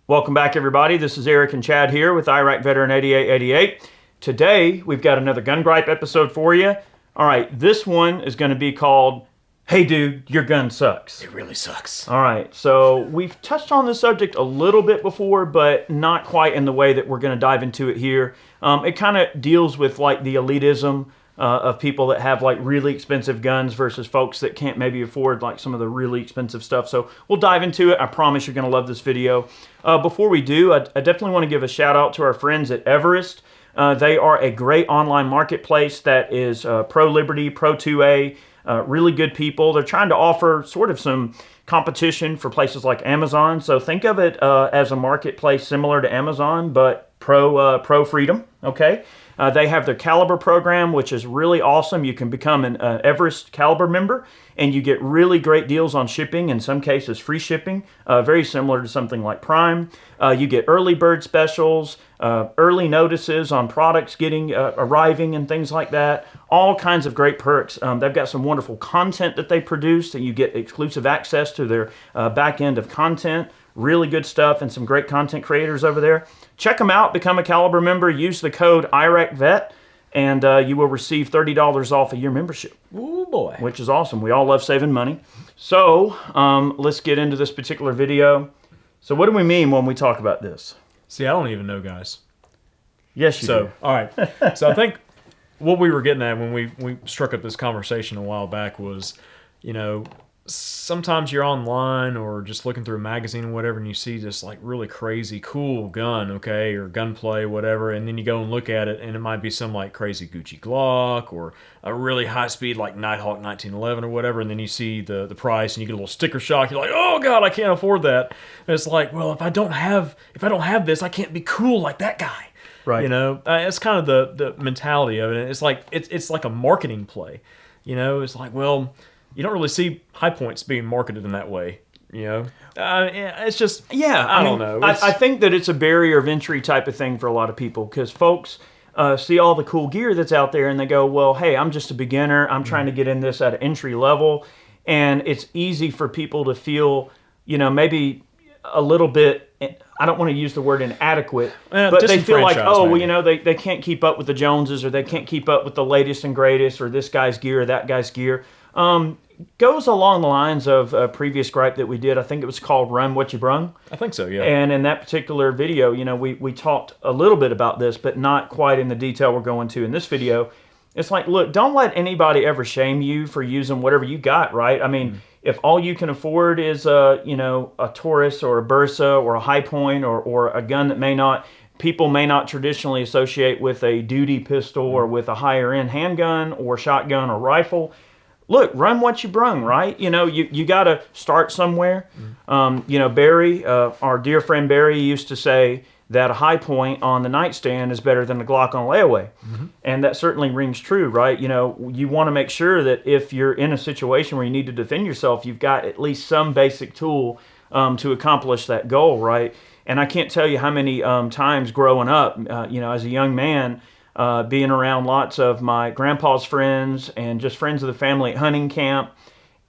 Welcome back, everybody. This is Eric and Chad here with Iraq Veteran 8888. Today, we've got another Gun Gripe episode for you. All right, this one is going to be called, Hey Dude, Your Gun Sucks. It really sucks. All right, so we've touched on this subject a little bit before, but not quite in the way that we're going to dive into it here. It kind of deals with like the elitism of people that have like really expensive guns versus folks that can't maybe afford like some of the really expensive stuff. So we'll dive into it. I promise you're going to love this video. Before we do, I definitely want to give a shout out to our friends at Everest. They are a great online marketplace that is pro-liberty, pro-2A, really good people. They're trying to offer sort of some competition for places like Amazon. So think of it as a marketplace similar to Amazon, but pro-freedom, okay? They have their Caliber program, which is really awesome. You can become an Everest Caliber member, and you get really great deals on shipping, in some cases free shipping, very similar to something like Prime. You get early bird specials, early notices on products arriving and things like that. All kinds of great perks. They've got some wonderful content that they produce, and you get exclusive access to their back end of content. Really good stuff and some great content creators over there. Check them out, become a Caliber member, use the code IRACVET, and you will receive $30 off of your membership. Ooh, boy. Which is awesome. We all love saving money. So let's get into this particular video. So what do we mean when we talk about this? See, I don't even know, guys. Yes, you do. All right. So I think what we were getting at when we struck up this conversation a while back was, you know, sometimes you're online or just looking through a magazine or whatever, and you see this like really crazy cool gun, okay, or gunplay, whatever, and then you go and look at it, and it might be some like crazy Gucci Glock or a really high speed like Nighthawk 1911 or whatever, and then you see the price and you get a little sticker shock. You're like, oh god, I can't afford that. And it's like, well, if I don't have this, I can't be cool like that guy. Right. You know, it's kind of the mentality of it. It's like a marketing play. You know, it's like, well, you don't really see high points being marketed in that way, you know? It's just, I don't know. I think that it's a barrier of entry type of thing for a lot of people, because folks see all the cool gear that's out there and they go, well, hey, I'm just a beginner. I'm trying to get in this at an entry level. And it's easy for people to feel, you know, maybe a little bit, I don't want to use the word inadequate, but they feel like, oh, well, you know, they can't keep up with the Joneses, or they can't keep up with the latest and greatest, or this guy's gear or that guy's gear. Goes along the lines of a previous gripe that we did. I think it was called Run What You Brung. I think so, yeah. And in that particular video, you know, we talked a little bit about this, but not quite in the detail we're going to in this video. It's like, look, don't let anybody ever shame you for using whatever you got, right? I mean, if all you can afford is, you know, a Taurus or a Bursa or a High Point or a gun that people may not traditionally associate with a duty pistol or with a higher end handgun or shotgun or rifle. Look, run what you brung, right? You know, you got to start somewhere. You know, Barry, our dear friend Barry, used to say that a High Point on the nightstand is better than a Glock on layaway. And that certainly rings true, right? You know, you want to make sure that if you're in a situation where you need to defend yourself, you've got at least some basic tool to accomplish that goal, right? And I can't tell you how many times growing up, you know, as a young man, being around lots of my grandpa's friends and just friends of the family at hunting camp.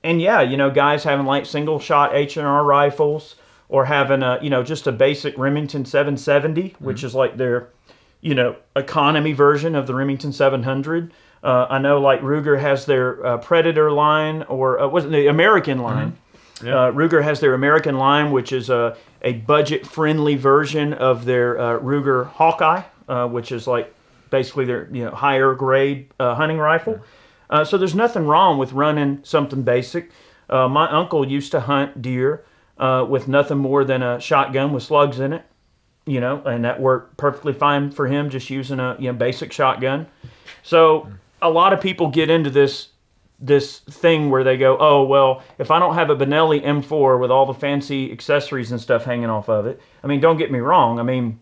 And yeah, you know, guys having like single shot H&R rifles or having you know, just a basic Remington 770, which is like their, you know, economy version of the Remington 700. I know like Ruger has their Predator line, or was it the American line? Yeah. Ruger has their American line, which is a budget-friendly version of their Ruger Hawkeye, which is like basically their, you know, higher grade hunting rifle. So there's nothing wrong with running something basic. My uncle used to hunt deer with nothing more than a shotgun with slugs in it, you know, and that worked perfectly fine for him, just using a, you know, basic shotgun. So a lot of people get into this thing where they go, oh, well, if I don't have a Benelli M4 with all the fancy accessories and stuff hanging off of it, I mean, don't get me wrong. I mean,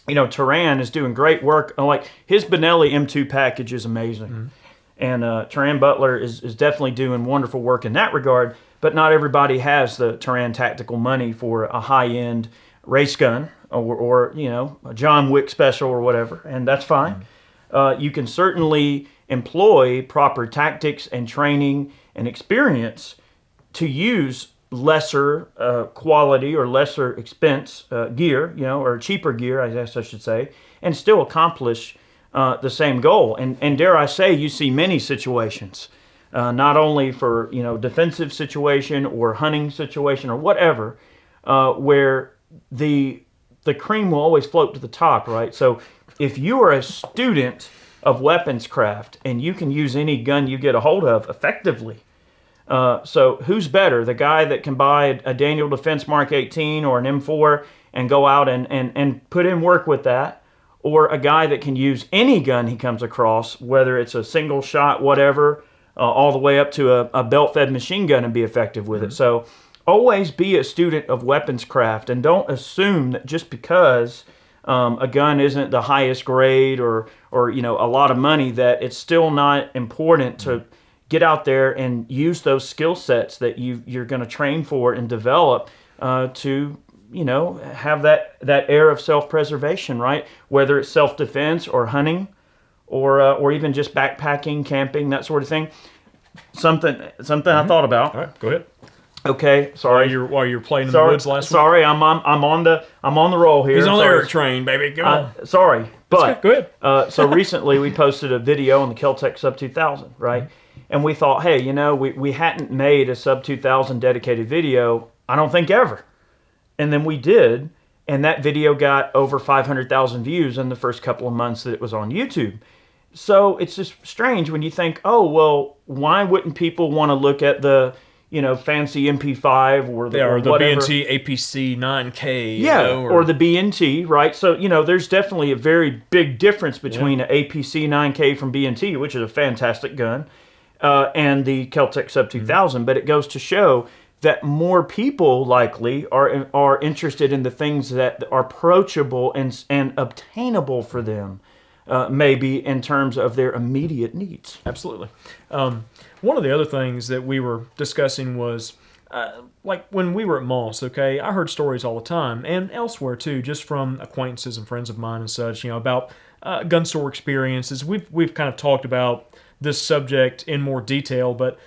you know, Turan is doing great work. Like, his Benelli M2 package is amazing. And Turan Butler is definitely doing wonderful work in that regard, but not everybody has the Turan tactical money for a high-end race gun or you know, a John Wick special or whatever, and that's fine. You can certainly employ proper tactics and training and experience to use lesser quality or lesser expense gear, or cheaper gear, I guess I should say, and still accomplish the same goal. And dare I say, you see many situations, not only for defensive situation or hunting situation or whatever, where the cream will always float to the top, right? So if you are a student of weapons craft and you can use any gun you get a hold of effectively, so who's better, the guy that can buy a Daniel Defense Mark 18 or an M4 and go out and put in work with that, or a guy that can use any gun he comes across, whether it's a single shot, whatever, all the way up to a belt-fed machine gun and be effective with it. So always be a student of weapons craft, and don't assume that just because a gun isn't the highest grade or a lot of money, that it's still not important to get out there and use those skill sets that you're going to train for and develop to have that air of self-preservation, right? Whether it's self-defense or hunting or even just backpacking, camping, that sort of thing. Something I thought about. All right, go ahead. Okay, sorry. While you're playing in the woods last week. Sorry, I'm on the roll here. He's on the Eric train, baby. Go on. Sorry, but go ahead. So recently we posted a video on the Kel-Tec Sub 2000, right? And we thought, hey, we hadn't made a Sub 2000 dedicated video, I don't think ever. And then we did, and that video got over 500,000 views in the first couple of months that it was on YouTube. So it's just strange when you think, oh, well, why wouldn't people want to look at the fancy MP5 or the whatever. B&T APC 9K. Yeah, or the B&T, right? So, there's definitely a very big difference between an APC 9K from B&T, which is a fantastic gun, and the Kel-Tec Sub 2000. But it goes to show that more people likely are interested in the things that are approachable and obtainable for them, maybe in terms of their immediate needs. Absolutely. One of the other things that we were discussing was, like when we were at Moss, okay, I heard stories all the time, and elsewhere too, just from acquaintances and friends of mine and such, about gun store experiences. We've kind of talked about this subject in more detail, but,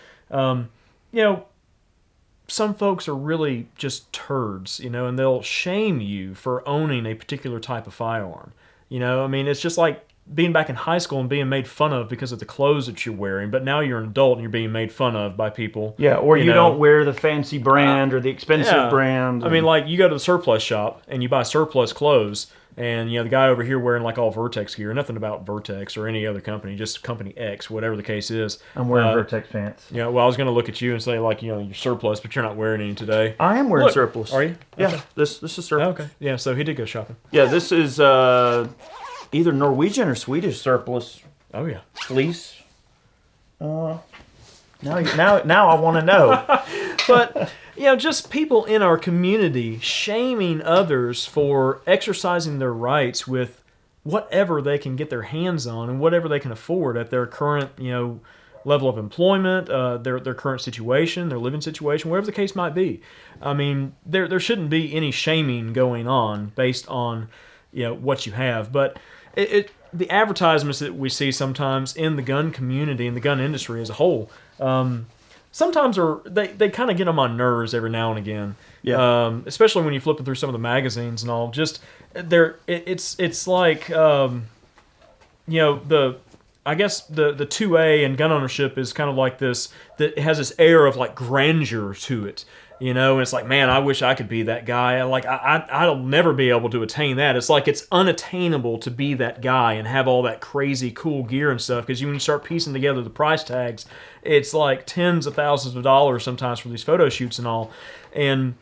some folks are really just turds, and they'll shame you for owning a particular type of firearm. It's just like being back in high school and being made fun of because of the clothes that you're wearing, but now you're an adult and you're being made fun of by people. Yeah, or you don't wear the fancy brand or the expensive brand. Like you go to the surplus shop and you buy surplus clothes, and the guy over here wearing like all Vertex gear, nothing about Vertex or any other company, just company X, whatever the case is. I'm wearing Vertex pants. Yeah, well, I was going to look at you and say you're surplus, but you're not wearing any today. I am wearing surplus. Are you? Yeah, okay. This is surplus. Oh, okay. Yeah, so he did go shopping. Yeah, this is either Norwegian or Swedish surplus. Oh yeah, fleece. Now I want to know. But just people in our community shaming others for exercising their rights with whatever they can get their hands on and whatever they can afford at their current level of employment, their current situation, their living situation, whatever the case might be. There shouldn't be any shaming going on based on what you have, but the advertisements that we see sometimes in the gun community and the gun industry as a whole, sometimes they kind of get on my nerves every now and again. Yeah. Especially when you're flipping through some of the magazines and all. Just it's like I guess the 2A and gun ownership is kind of like this, that has this air of like grandeur to it. And it's like, man, I wish I could be that guy. I'll never be able to attain that. It's like it's unattainable to be that guy and have all that crazy cool gear and stuff, because when you start piecing together the price tags, it's like tens of thousands of dollars sometimes for these photo shoots and all. And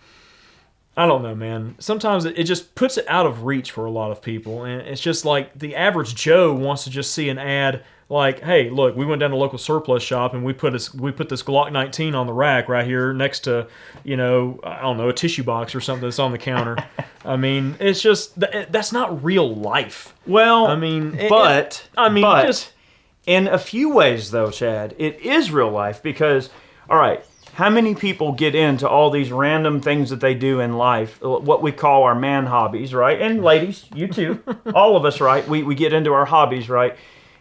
I don't know, man. Sometimes it just puts it out of reach for a lot of people. And it's just like the average Joe wants to just see an ad like, hey, look, we went down to a local surplus shop and we put this Glock 19 on the rack right here next to, I don't know, a tissue box or something that's on the counter. It's just, that's not real life. Well, but in a few ways though, Chad, it is real life because, all right, how many people get into all these random things that they do in life, what we call our man hobbies, right? And ladies, you too, all of us, right? We get into our hobbies, right?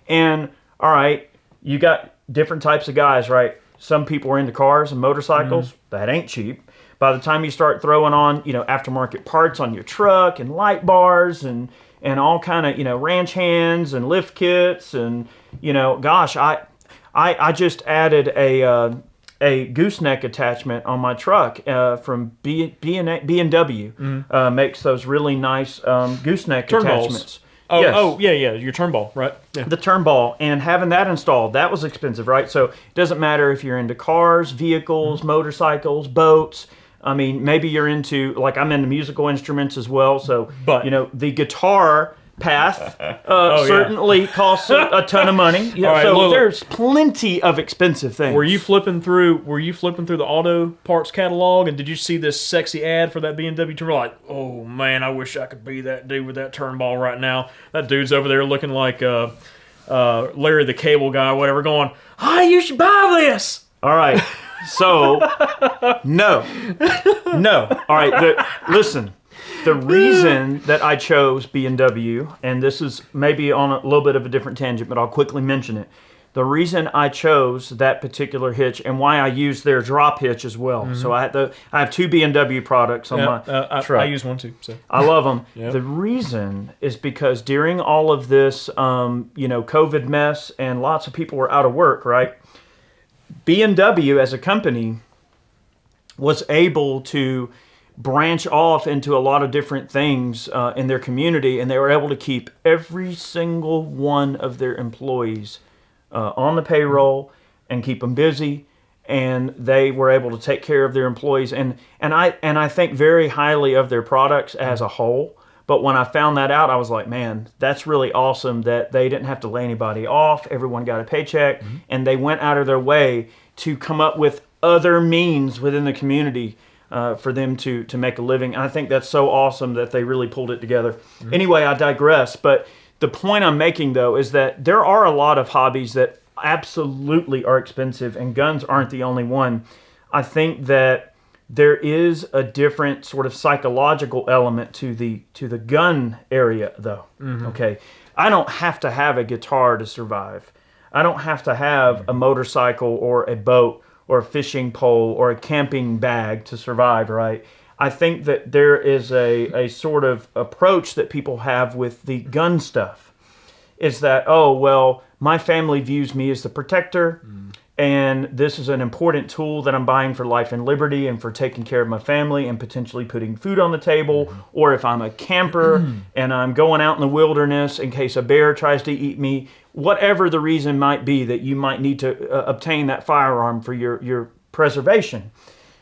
And, all right, you got different types of guys, right? Some people are into cars and motorcycles. That ain't cheap. by the time you start throwing on, aftermarket parts on your truck and light bars and all kind of, ranch hands and lift kits and, gosh, I just added a gooseneck attachment on my truck from B&W. Makes those really nice gooseneck attachments. Oh, yes. Yeah, your turnball, right? Yeah. The turnball, and having that installed, that was expensive, right? So it doesn't matter if you're into cars, vehicles, motorcycles, boats. I mean, maybe you're into, like I'm into musical instruments as well. So, But the guitar path certainly costs a ton of money. Yeah, All right, so look. there's plenty of expensive things. Were you flipping through the auto parts catalog, and did you see this sexy ad for that B&W turnball? Like, oh man, I wish I could be that dude with that turnball right now. That dude's over there looking like Larry the Cable Guy or whatever, going, "Hey, you should buy this." All right. So, no. All right. Listen. The reason that I chose B&W, and this is maybe on a little bit of a different tangent, but I'll quickly mention it. The reason I chose that particular hitch and why I use their drop hitch as well. So I have two B&W products on my truck. I use one too. So I love them. Yep. The reason is because during all of this, COVID mess and lots of people were out of work, right? B&W as a company was able to branch off into a lot of different things in their community, and they were able to keep every single one of their employees on the payroll and keep them busy, and they were able to take care of their employees, and I think very highly of their products as a whole. But when I found that out, I was like, man, that's really awesome that they didn't have to lay anybody off. Everyone got a paycheck, and they went out of their way to come up with other means within the community for them to make a living. And I think that's so awesome that they really pulled it together. Anyway, I digress. But the point I'm making, though, is that there are a lot of hobbies that absolutely are expensive, and guns aren't the only one. I think that there is a different sort of psychological element to the gun area, though. Okay, I don't have to have a guitar to survive. I don't have to have a motorcycle or a boat or a fishing pole or a camping bag to survive, right? I think that there is a sort of approach that people have with the gun stuff. Is that, oh, well, my family views me as the protector, and this is an important tool that I'm buying for life and liberty and for taking care of my family and potentially putting food on the table. Or if I'm a camper and I'm going out in the wilderness in case a bear tries to eat me, whatever the reason might be that you might need to obtain that firearm for your preservation.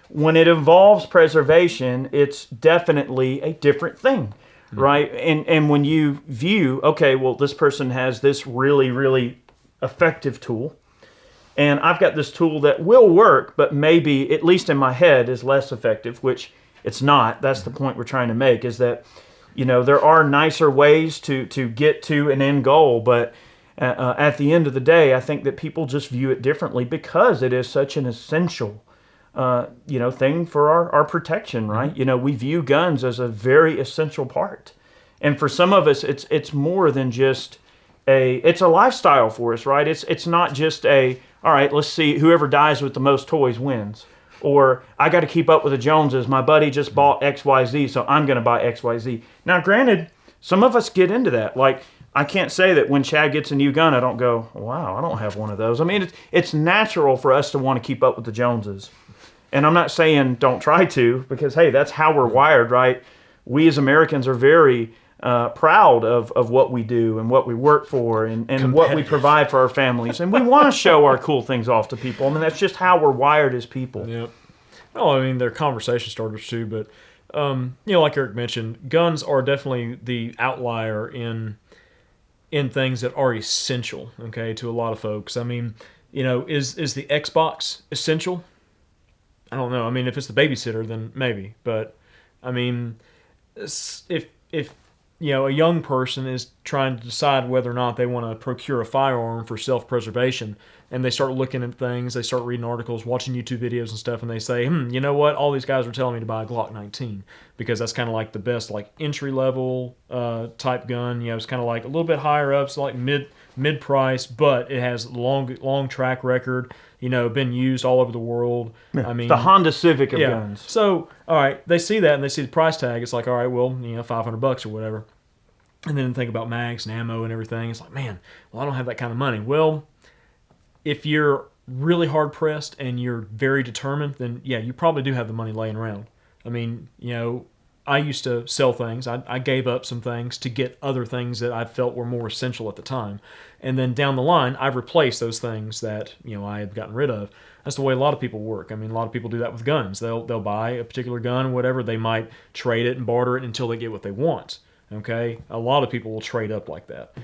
When it involves preservation, it's definitely a different thing, right? And when you view, okay, well, this person has this really, really effective tool, and I've got this tool that will work, but maybe, at least in my head, is less effective, which it's not. That's the point we're trying to make, is that, there are nicer ways to get to an end goal, but at the end of the day, I think that people just view it differently because it is such an essential, thing for our protection, right? We view guns as a very essential part, and for some of us, it's more than just it's a lifestyle for us, right? It's not just all right, let's see, whoever dies with the most toys wins, or I got to keep up with the Joneses. My buddy just bought XYZ, so I'm going to buy XYZ. Now, granted, some of us get into that, like. I can't say that when Chad gets a new gun, I don't go, wow, I don't have one of those. I mean, it's natural for us to want to keep up with the Joneses. And I'm not saying don't try to, because, hey, that's how we're wired, right? We as Americans are very proud of what we do and what we work for and what we provide for our families. And we want to show our cool things off to people. I mean, that's just how we're wired as people. Yep. Well, I mean, they're conversation starters too, but, like Eric mentioned, guns are definitely the outlier in things that are essential, okay, to a lot of folks. I mean, is the Xbox essential? I don't know. I mean, if it's the babysitter, then maybe. But, I mean, if a young person is trying to decide whether or not they want to procure a firearm for self-preservation, and they start looking at things, they start reading articles, watching YouTube videos and stuff, and they say, you know what, all these guys are telling me to buy a Glock 19 because that's kind of like the best, like, entry-level type gun. It's kind of like a little bit higher up, so like mid-price, but it has long track record. Been used all over the world. Yeah. I mean, the Honda Civic of guns. So, all right, they see that and they see the price tag. It's like, all right, well, $500 or whatever. And then think about mags and ammo and everything. It's like, man, well, I don't have that kind of money. Well, if you're really hard pressed and you're very determined, then yeah, you probably do have the money laying around. I mean, I used to sell things. I gave up some things to get other things that I felt were more essential at the time. And then down the line, I've replaced those things that, I had gotten rid of. That's the way a lot of people work. I mean, a lot of people do that with guns. They'll buy a particular gun or whatever. They might trade it and barter it until they get what they want. Okay? A lot of people will trade up like that.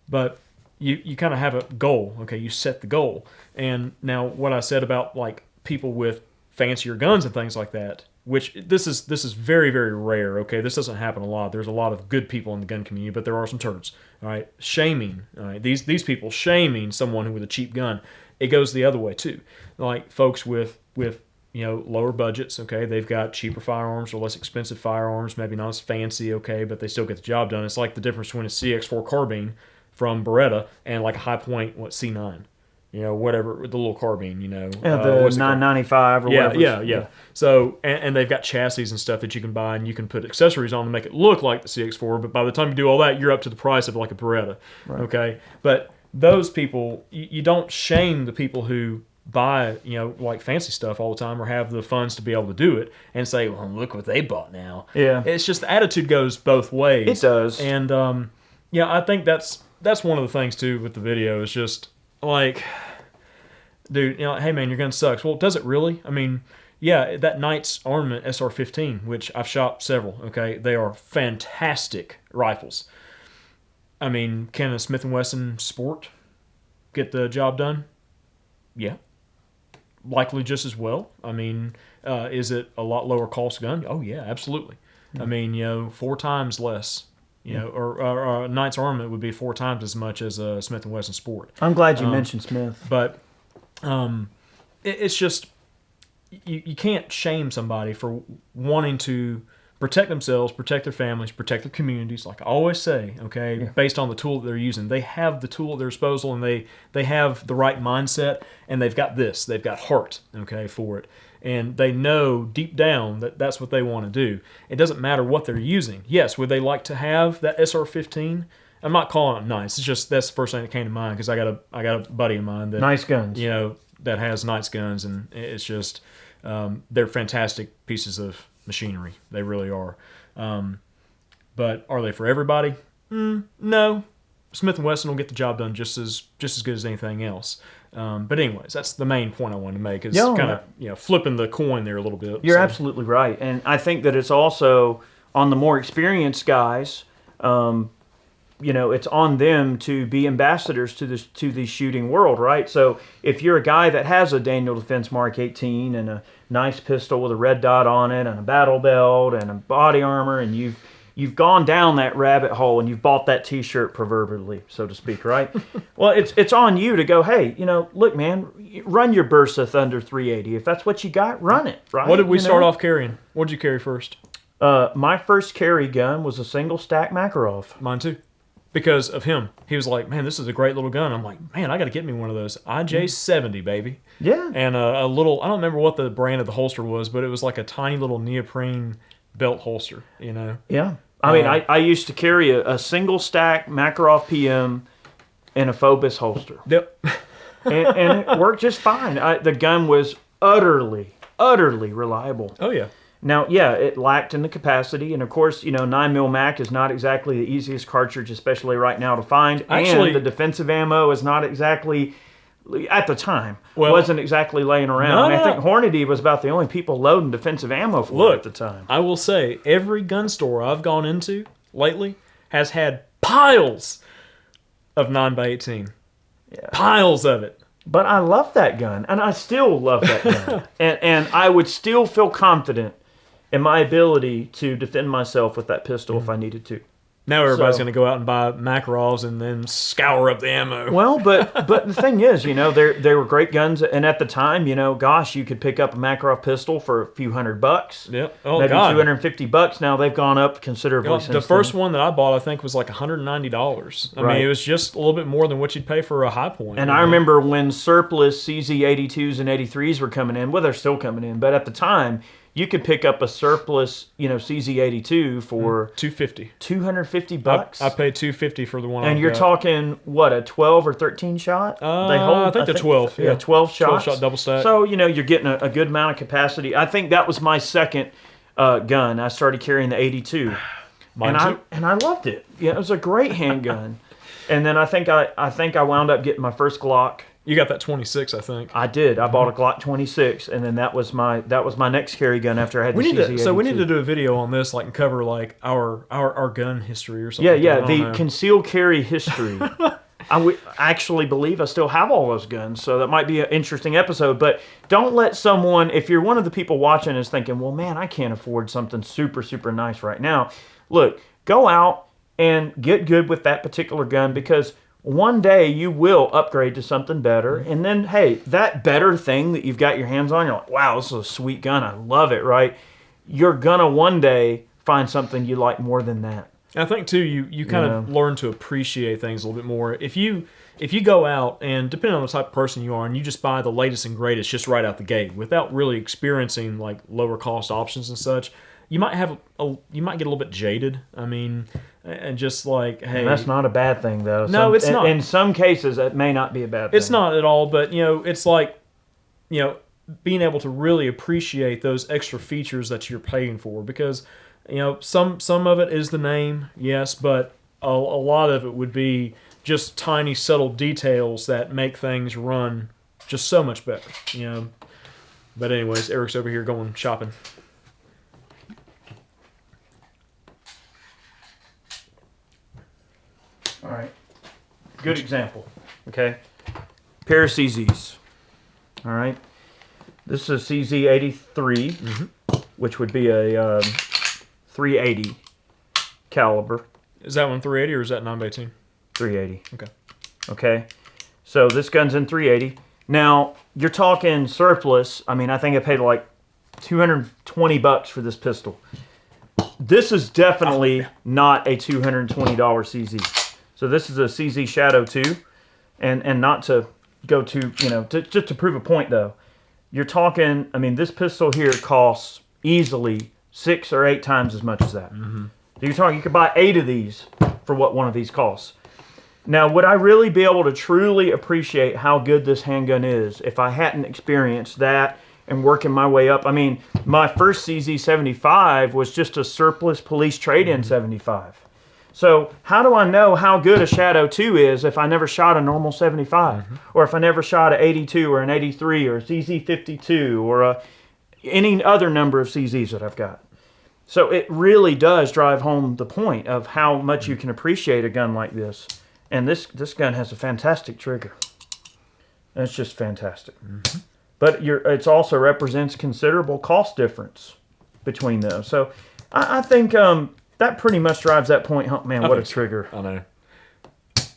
But you kind of have a goal. Okay? You set the goal. And now what I said about like people with fancier guns and things like that, which this is very, very rare, okay? This doesn't happen a lot. There's a lot of good people in the gun community, but there are some turds, all right? Shaming, all right? These people shaming someone with a cheap gun, it goes the other way too. Like folks with lower budgets, okay? They've got cheaper firearms or less expensive firearms, maybe not as fancy, okay, but they still get the job done. It's like the difference between a CX4 carbine from Beretta and like a high point, C9. Whatever, the little carbine, the 995 or whatever. Yeah. So, and they've got chassis and stuff that you can buy, and you can put accessories on to make it look like the CX4, but by the time you do all that, you're up to the price of like a Beretta, right. Okay? But those people, you don't shame the people who buy, like fancy stuff all the time or have the funds to be able to do it and say, well, look what they bought now. Yeah. It's just the attitude goes both ways. It does. And, I think that's one of the things, too, with the video is just, like, dude, hey man, your gun sucks. Well, does it really? I mean, yeah, that Knight's Armament SR-15, which I've shot several, okay, they are fantastic rifles. I mean, can a Smith & Wesson Sport get the job done? Yeah. Likely just as well. I mean, is it a lot lower cost gun? Oh yeah, absolutely. Mm-hmm. I mean, 4 times less. Or Knight's Armament would be 4 times as much as a Smith & Wesson Sport. I'm glad you mentioned Smith. But it's just, you can't shame somebody for wanting to protect themselves, protect their families, protect their communities, like I always say, okay, based on the tool that they're using. They have the tool at their disposal, and they have the right mindset, and they've got heart, okay, for it. And they know deep down that that's what they want to do. It doesn't matter what they're using. Yes, would they like to have that SR-15? I'm not calling it nice. It's just that's the first thing that came to mind because I got a buddy of mine that nice guns, that has Knight's guns, and it's just they're fantastic pieces of machinery. They really are. But are they for everybody? No. Smith & Wesson will get the job done just as good as anything else. But anyways, that's the main point I wanted to make is kind of flipping the coin there a little bit. You're absolutely right, and I think that it's also on the more experienced guys. It's on them to be ambassadors to the shooting world, right? So if you're a guy that has a Daniel Defense Mark 18 and a nice pistol with a red dot on it and a battle belt and a body armor, and you've gone down that rabbit hole and you've bought that T-shirt proverbially, so to speak, right? Well, it's on you to go, hey, look, man, run your Bursa Thunder 380. If that's what you got, run it, right? What did we start off carrying? What did you carry first? My first carry gun was a single stack Makarov. Mine too. Because of him. He was like, man, this is a great little gun. I'm like, man, I got to get me one of those. IJ-70, baby. Yeah. And a little, I don't remember what the brand of the holster was, but it was like a tiny little neoprene belt holster, Yeah. I mean, I used to carry a single stack Makarov PM in a Phobos holster. Yep. and it worked just fine. The gun was utterly reliable. Oh, yeah. Now, yeah, it lacked in the capacity, and of course, 9mm Mac is not exactly the easiest cartridge, especially right now, to find. Actually, and the defensive ammo is not exactly, at the time, wasn't exactly laying around. I think Hornady was about the only people loading defensive ammo for it at the time. I will say, every gun store I've gone into lately has had piles of 9x18. Yeah. Piles of it. But I love that gun, and I still love that gun. and I would still feel confident in my ability to defend myself with that pistol if I needed to. Now everybody's So- going to go out and buy Makarovs and then scour up the ammo. Well, but the thing is, they were great guns, and at the time, gosh, you could pick up a Makarov pistol for a few $100. Yep. Oh, maybe God. $250. Now they've gone up considerably since The first then. one that I bought, I think, was like $190. I Right. mean, it was just a little bit more than what you'd pay for a high point. And I remember when surplus CZ82s and 83s were coming in. Well, they're still coming in, but at the time, you could pick up a surplus, CZ82 for $250. $250. I paid $250 for the one. And I you're got. talking what, a 12 or 13 shot? I think they're 12. Yeah, 12 shots. 12 shot double stack. So you're getting a good amount of capacity. I think that was my second gun. I started carrying the 82, Mine too. and I loved it. Yeah, it was a great handgun. And then I think I wound up getting my first Glock. You got that 26, I think. I did. I bought a Glock 26, and then that was my next carry gun after I had the CZ82. So we need to do a video on this, like, and cover like our gun history or something. Yeah, like that. I don't the know. concealed carry history. I actually believe I still have all those guns, so that might be an interesting episode. But don't let someone, if you're one of the people watching is thinking, well, man, I can't afford something super, super nice right now. Look, go out and get good with that particular gun, because one day you will upgrade to something better. And then, hey, that better thing that you've got your hands on, you're like, wow, this is a sweet gun. I love it, right? You're going to one day find something you like more than that. I think too, you kind of learn to appreciate things a little bit more. If you go out and, depending on the type of person you are, and you just buy the latest and greatest just right out the gate without really experiencing like lower cost options and such, you might get a little bit jaded. I mean, and just like, hey, And that's not a bad thing, though. No, it's not. In some cases, it may not be a bad thing. it's not at all. But it's like, being able to really appreciate those extra features that you're paying for, because some of it is the name, yes, but a lot of it would be just tiny subtle details that make things run just so much better. But anyways, Eric's over here going shopping. All right. Good example. Okay. Pair of CZs. All right. This is a CZ83, which would be a 380 caliber. Is that one 380 or is that 9x18? 380. Okay. Okay. So this gun's in 380. Now, you're talking surplus. I mean, I think I paid like $220 for this pistol. This is definitely not a $220 CZ. So this is a CZ Shadow 2. And not to go to, just to prove a point though. You're talking, I mean, this pistol here costs easily 6 or 8 times as much as that. So you're talking, you could buy 8 of these for what one of these costs. Now, would I really be able to truly appreciate how good this handgun is if I hadn't experienced that and working my way up? I mean, my first CZ75 was just a surplus police trade-in 75. So how do I know how good a Shadow 2 is if I never shot a normal 75? Or if I never shot an 82 or an 83 or a CZ52 or any other number of CZs that I've got? So it really does drive home the point of how much you can appreciate a gun like this. And this gun has a fantastic trigger. And it's just fantastic. But it also represents considerable cost difference between those. So I think that pretty much drives that point home. Man, what a trigger. I know.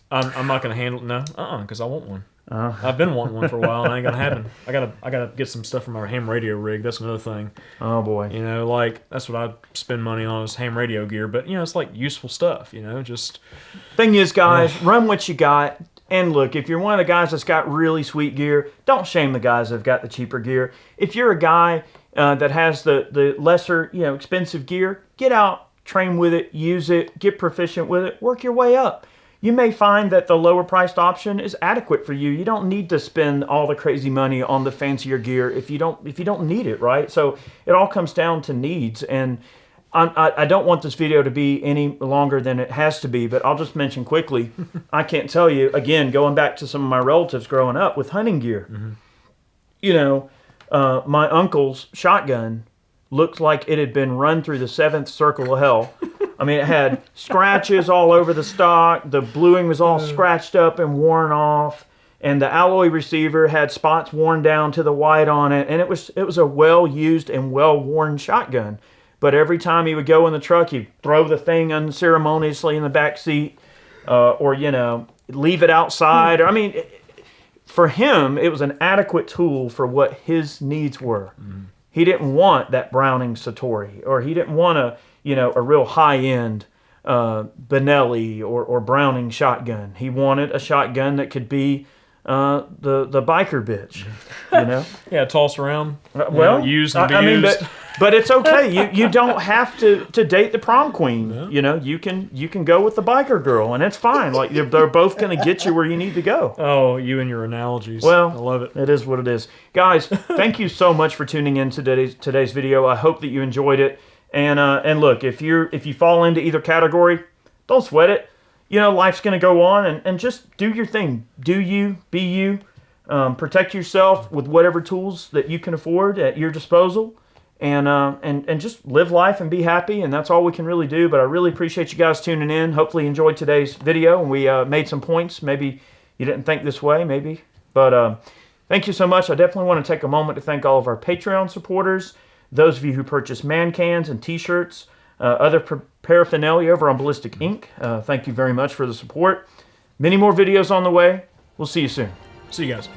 I'm not going to handle it. No, because I want one. I've been wanting one for a while, and it ain't gonna happen. I gotta get some stuff from our ham radio rig. That's another thing. Oh boy. Like that's what I spend money on is ham radio gear. But it's like useful stuff. Just thing is, guys, run what you got. And look, if you're one of the guys that's got really sweet gear, don't shame the guys that've got the cheaper gear. If you're a guy that has the lesser, expensive gear, get out, train with it, use it, get proficient with it, work your way up. You may find that the lower priced option is adequate for you. You don't need to spend all the crazy money on the fancier gear if you don't need it, right? So it all comes down to needs. And I don't want this video to be any longer than it has to be, but I'll just mention quickly, I can't tell you, again, going back to some of my relatives growing up with hunting gear. My uncle's shotgun looked like it had been run through the 7th circle of hell. I mean, it had scratches all over the stock. The bluing was all scratched up and worn off. And the alloy receiver had spots worn down to the white on it. And it was a well-used and well-worn shotgun. but every time he would go in the truck, he'd throw the thing unceremoniously in the back seat, or leave it outside. I mean, for him, it was an adequate tool for what his needs were. He didn't want that Browning Satori, or he didn't want a real high-end Benelli or Browning shotgun. He wanted a shotgun that could be the biker bitch, Yeah, toss around. Well, used and I mean, abused. but it's okay. You don't have to date the prom queen. Yeah. You can go with the biker girl, and it's fine. Like they're both going to get you where you need to go. Oh, you and your analogies. Well, I love it. It is what it is, guys. Thank you so much for tuning in to today's video. I hope that you enjoyed it. And look, if you fall into either category, don't sweat it. Life's going to go on, and just do your thing. Do you, be you. Protect yourself with whatever tools that you can afford at your disposal, and just live life and be happy. And that's all we can really do. But I really appreciate you guys tuning in. Hopefully you enjoyed today's video, and we made some points. Maybe you didn't think this way, maybe. But thank you so much. I definitely want to take a moment to thank all of our Patreon supporters, those of you who purchase man cans and T-shirts, other paraphernalia over on Ballistic Ink. Thank you very much for the support. Many more videos on the way. We'll see you soon. See you guys.